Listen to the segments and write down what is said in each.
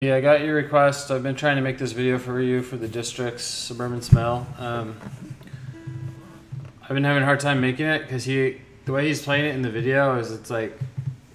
Yeah, I got your request. I've been trying to make this video for you for the District's Suburban Smell. I've been having a hard time making it because the way he's playing it in the video is it's like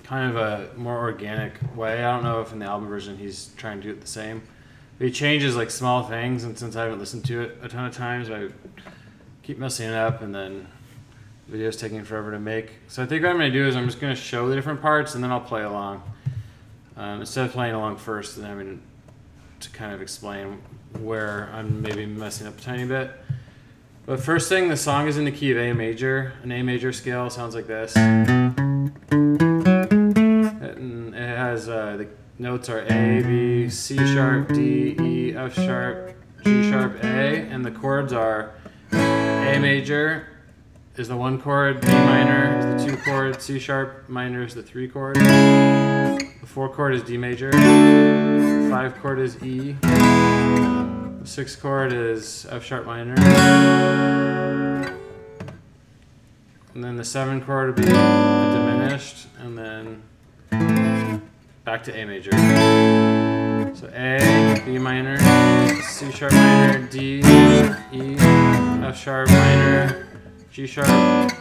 kind of a more organic way. I don't know if in the album version he's trying to do it the same. But he changes like small things, and since I haven't listened to it a ton of times, I keep messing it up, and then the video's taking forever to make. So I think what I'm going to do is I'm just going to show the different parts, and then I'll play along. Instead of playing along first and having to kind of explain where I'm maybe messing up a tiny bit. But first thing, the song is in the key of A major. An A major scale sounds like this. And it has, the notes are A, B, C sharp, D, E, F sharp, G sharp, A. And the chords are A major is the 1 chord, B minor is the 2 chord, C sharp minor is the 3 chord. The 4 chord is D major, 5 chord is E, the 6 chord is F sharp minor, and then the 7 chord would be a diminished, and then back to A major. So A, B minor, C sharp minor, D, E, F sharp minor, G sharp,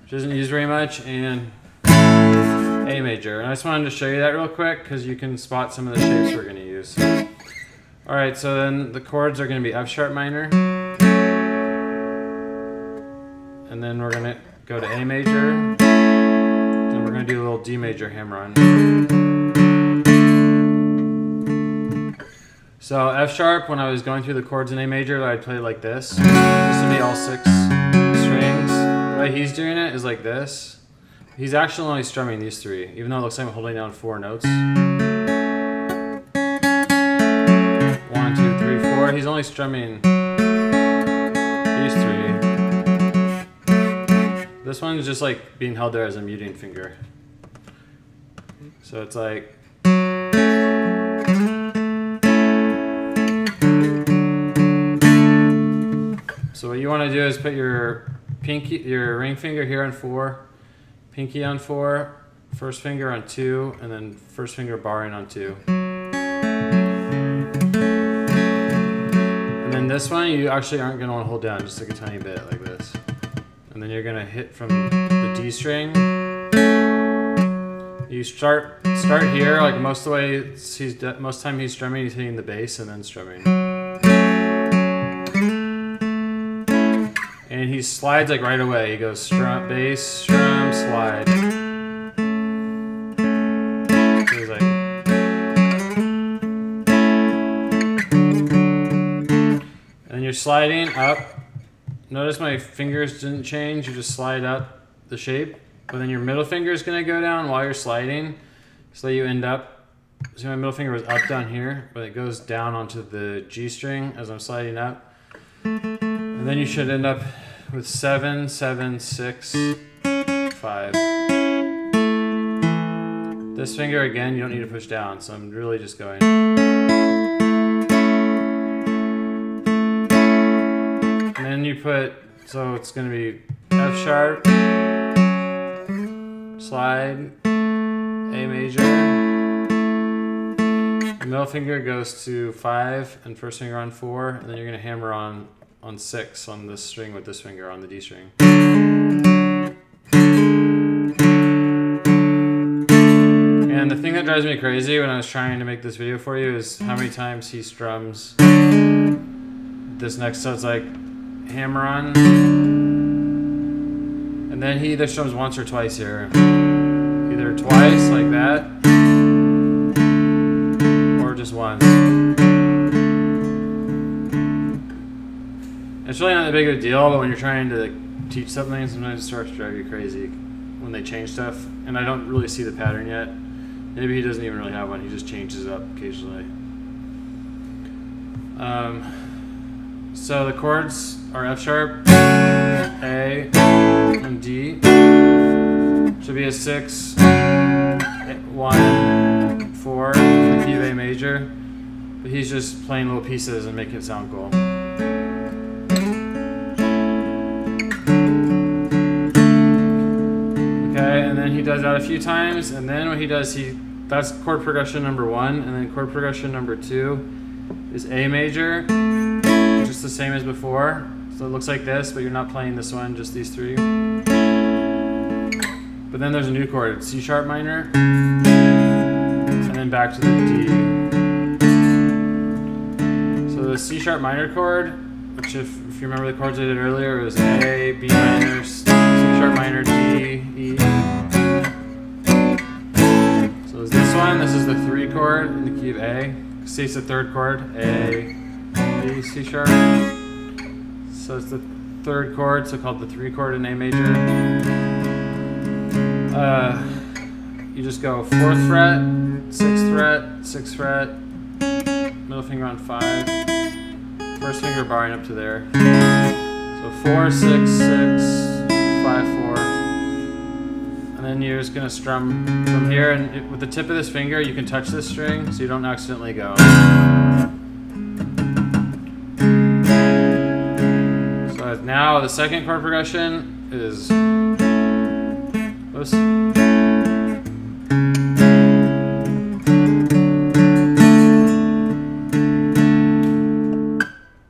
which isn't used very much, and A major. And I just wanted to show you that real quick because you can spot some of the shapes we're going to use. Alright, so then the chords are going to be F sharp minor, and then we're going to go to A major, then we're going to do a little D major hammer on. So F sharp, when I was going through the chords in A major, I'd play it like this. This would be all 6 strings. The way he's doing it is like this. He's actually only strumming these 3, even though it looks like I'm holding down 4 notes. 1, 2, 3, 4. He's only strumming these 3. This one's just like being held there as a muting finger. So it's like. So what you want to do is put your ring finger here on 4. Pinky on 4, first finger on 2, and then first finger barring on 2. And then this one you actually aren't going to want to hold down, just like a tiny bit like this. And then you're going to hit from the D string. You start here, like most of the way most time he's strumming, he's hitting the bass and then strumming. And he slides like right away. He goes strum, bass, strum, slide. So he's like. And you're sliding up. Notice my fingers didn't change. You just slide up the shape. But then your middle finger is going to go down while you're sliding. So that you end up. See, my middle finger was up down here. But it goes down onto the G string as I'm sliding up. And then you should end up with 7, 7, 6, 5. This finger again, you don't need to push down, so I'm really just going. And then you put, so it's going to be F sharp, slide, A major. The middle finger goes to 5 and first finger on 4, and then you're going to hammer on 6 on this string with this finger on the D string. And the thing that drives me crazy when I was trying to make this video for you is how many times he strums this next. So it's like hammer on, and then he either strums once or twice here. Either twice like that, or just once. It's really not that big of a deal, but when you're trying to teach something, sometimes it starts to drive you crazy when they change stuff. And I don't really see the pattern yet. Maybe he doesn't even really have one. He just changes it up occasionally. So the chords are F sharp, A, and D. Should be a 6, 1, 4, the key of A major. But he's just playing little pieces and making it sound cool. Okay, and then he does that a few times, and then what he does, he that's chord progression number 1, and then chord progression number 2 is A major, just the same as before. So it looks like this, but you're not playing this one, just these 3. But then there's a new chord, C sharp minor, and then back to the D. So the C sharp minor chord, which if you remember the chords I did earlier, it was A, B minor, C sharp minor, D, E. So is this one, this is the 3 chord in the key of A. C is the 3rd chord, A, B, C sharp. So it's the 3rd chord, so called the 3 chord in A major. You just go 4th fret, 6th fret, 6th fret, middle finger on 5, first finger barring up to there. So 4, 6, 6, 5, 4. And then you're just gonna strum from here, and with the tip of this finger, you can touch this string so you don't accidentally go. So now the 2nd chord progression is this.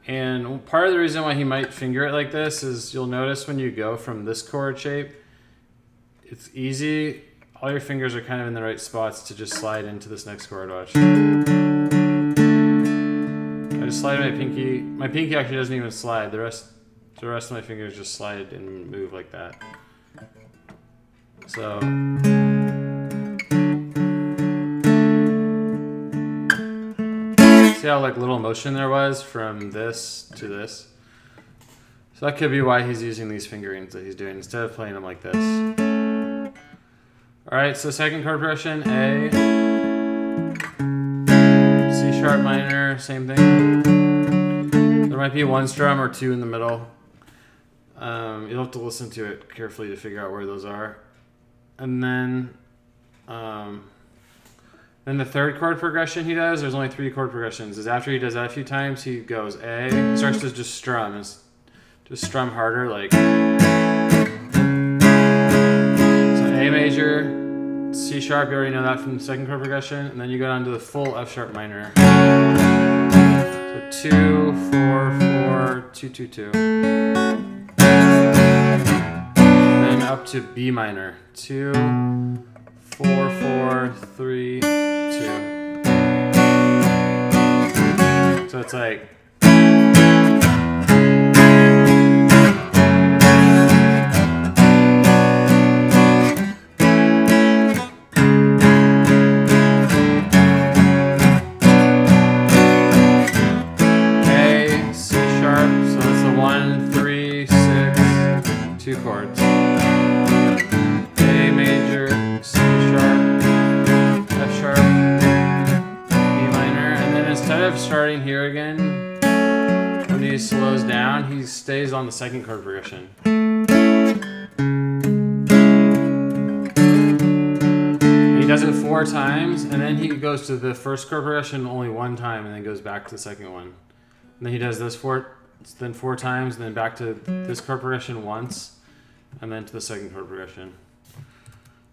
And part of the reason why he might finger it like this is you'll notice when you go from this chord shape, it's easy. All your fingers are kind of in the right spots to just slide into this next chord. Watch. I just slide my pinky. My pinky actually doesn't even slide. The rest of my fingers just slide and move like that. So. See how like little motion there was from this to this? So that could be why he's using these fingerings that he's doing instead of playing them like this. Alright, so 2nd chord progression, A, C sharp minor, same thing. There might be 1 strum or 2 in the middle. You'll have to listen to it carefully to figure out where those are. And then the 3rd chord progression he does, there's only 3 chord progressions, is after he does that a few times, he goes A, he starts to just strum, just strum harder, like. So A major, C sharp, you already know that from the 2nd chord progression, and then you go down to the full F sharp minor. So 2, 4, 4, 2, 2, 2. And then up to B minor, 2, 4, 4, 3, 2. So it's like. Chords. A major, C sharp, F sharp, B minor, and then instead of starting here again, when he slows down, he stays on the 2nd chord progression. And he does it 4 times, and then he goes to the 1st chord progression only 1 time, and then goes back to the 2nd one. And then he does this 4 times, and then back to this chord progression once. And then to the 2nd chord progression.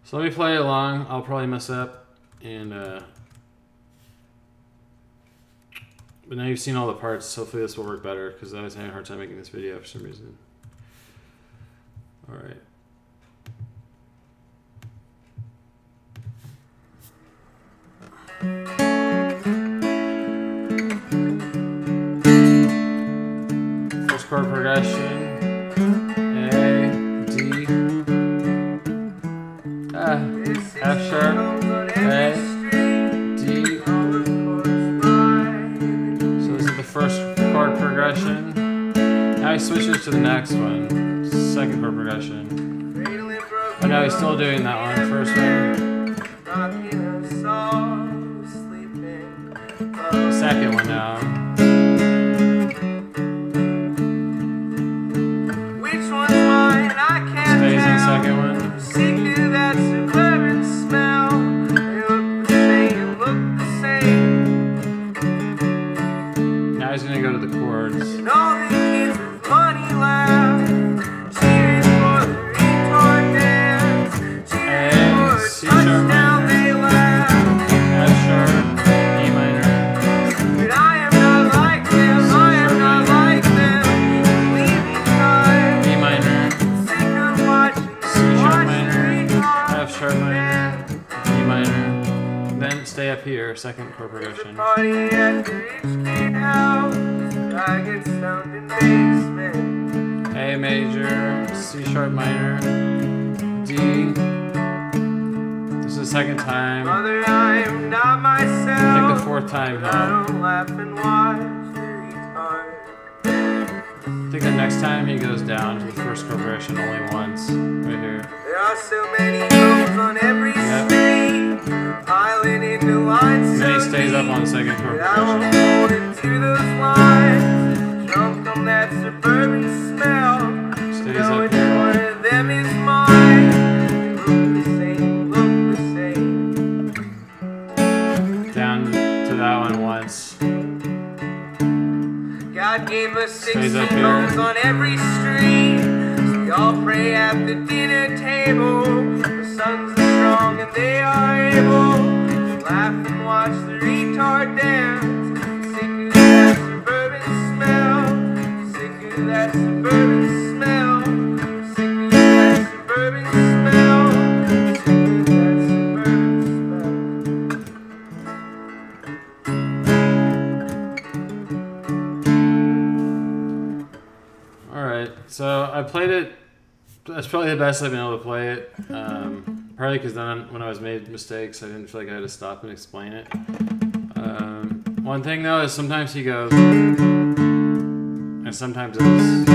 So let me play along. I'll probably mess up, and but now you've seen all the parts. Hopefully this will work better because I was having a hard time making this video for some reason. All right. First chord progression. F sharp, A, D. So this is the 1st chord progression. Now he switches to the next one, 2nd chord progression. But now he's still doing that one, 1st one. 2nd one now. Stays in the 2nd one. He's gonna go to the chords. And all the kids with money laugh, cheering for the retard dance, cheering for a touchdown they laugh. or second chord progression. Party at the rich kid house. I get stoned in basement. A major, C sharp minor, D. This is the second time. Mother, I'm not myself. I think the fourth time I held. don't laugh and watch the retard. I think the next time he goes down to the first chord progression only once. Right here. There are so many holes on every street, piling into lines. And then he stays up on the second chord I won't progression. hold into those lines. Drunk on that suburban smell. Stays Knowing up here. one of them is mine. They look the same. Down to that one once. God gave us Stays 60 up here. homes on every street. So we all pray at the dinner table. The sons are strong and they are able to laugh and watch the retard dance. Sick of that suburban smell. Sick of that suburban smell. Sick of that suburban smell. Sick of that suburban smell. Alright, so I played it. That's probably the best I've been able to play it. Partly because then when I was made mistakes, I didn't feel like I had to stop and explain it. One thing though is sometimes he goes, and sometimes it's,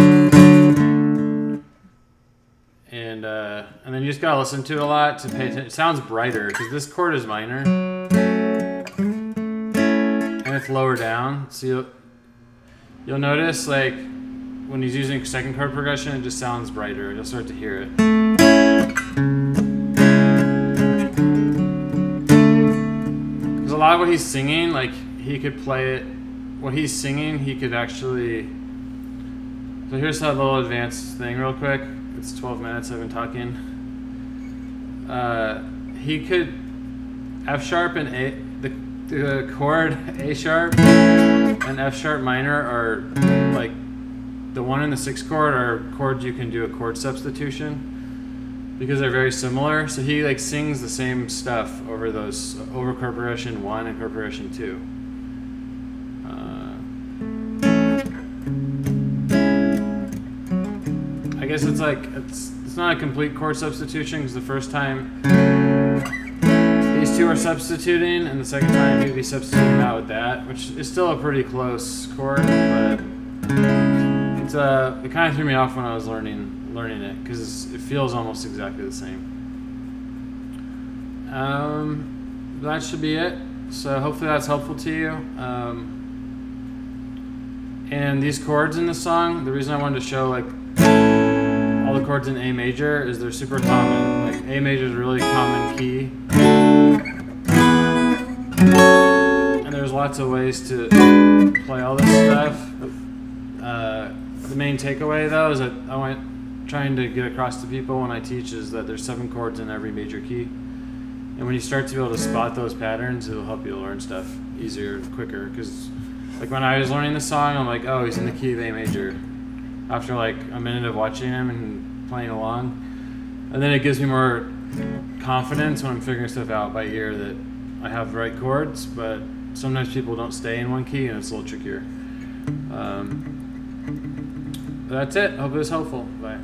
and then you just gotta listen to it a lot to pay attention. It sounds brighter because this chord is minor, and it's lower down. So you'll notice like when he's using second chord progression, it just sounds brighter. You'll start to hear it. Because a lot of what he's singing, like he could play it. What he's singing, he could actually. So here's that little advanced thing, real quick. It's 12 minutes. I've been talking. He could F sharp and A. The chord A sharp and F sharp minor are like. The 1 and the 6 chord are chords you can do a chord substitution because they're very similar. So he like sings the same stuff over those chord progression 1 and chord progression 2. I guess it's like it's not a complete chord substitution because the first time these two are substituting and the second time he'd be substituting that with that, which is still a pretty close chord, but. It kind of threw me off when I was learning it because it feels almost exactly the same. That should be it. So hopefully that's helpful to you. And these chords in the song, the reason I wanted to show like all the chords in A major is they're super common. Like A major is a really common key, and there's lots of ways to play all this stuff. The main takeaway though is that I want trying to get across to people when I teach is that there's 7 chords in every major key, and when you start to be able to spot those patterns, it'll help you learn stuff easier and quicker. Because like when I was learning the song, I'm like, oh, he's in the key of A major. After like a minute of watching him and playing along, and then it gives me more confidence when I'm figuring stuff out by ear that I have the right chords. But sometimes people don't stay in one key, and it's a little trickier. That's it. Hope it was helpful. Bye.